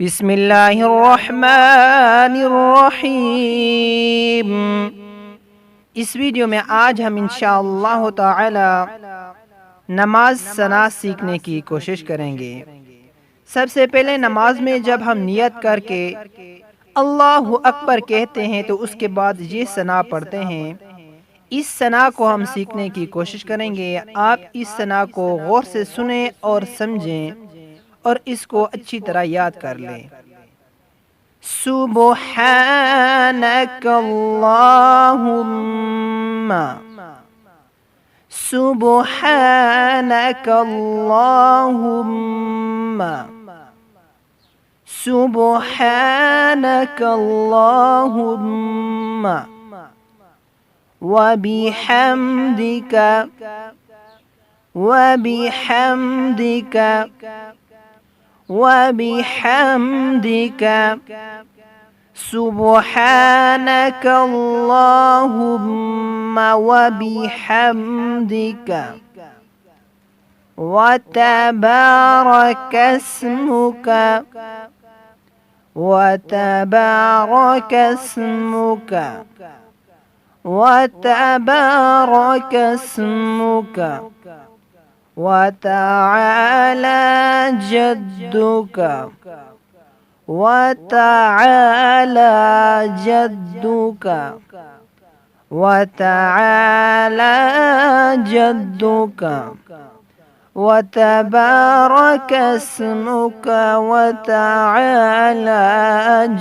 बिस्मिल्लाहिर्रहमानिर्रहीम। इस वीडियो में आज हम इंशाअल्लाह ताला नमाज सना सीखने की कोशिश करेंगे। सबसे पहले नमाज में जब हम नियत करके अल्लाहु अकबर कहते हैं तो उसके बाद ये सना पढ़ते हैं। इस सना को हम सीखने की कोशिश करेंगे। आप इस सना को गौर से सुने और समझें और इसको अच्छी तरह याद कर लें। सुब्हानकल्लाहुम्मा, सुब्हानकल्लाहुम्मा, सुब्हानकल्लाहुम्मा वबिहम्दिका, वबिहम्दिका, वबिहम्दिका सुब्हानकल्लाहुम्मा वबिहम्दिका वतबारकस्मुका, वतबारकस्मुका, वतबारकस्मुका वतआला जद्दुका, वतआला जद्दुका, वतआला जद्दुका वतबारकस्मुका वतआला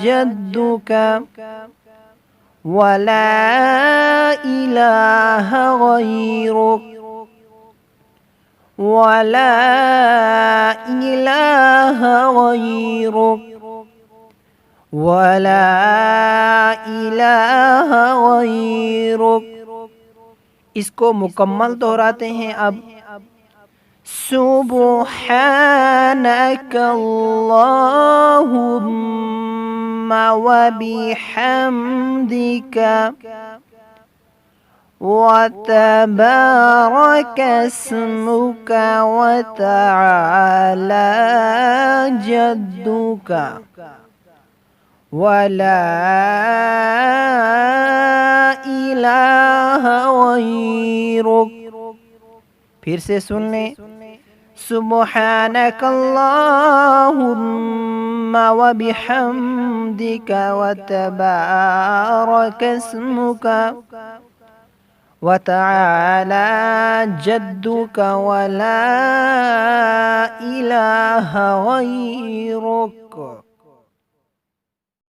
जद्दुका वला इलाहा गैरुक, वला इलाहा गैरुक, वला इलाहा गैरुक। इसको मुकम्मल दोहराते हैं। अब सुब्हानकल्लाहुम्मा वबिहम्दिका वतबारकस्मुका वतआला जद्दुका वला इलाहा गैरुक। फिर से सुन लें। सुब्हानकल्लाहुम्मा वबिहम्दिका वतबारकस्मुका वतआला जद्दुका वला इलाहा गैरुक।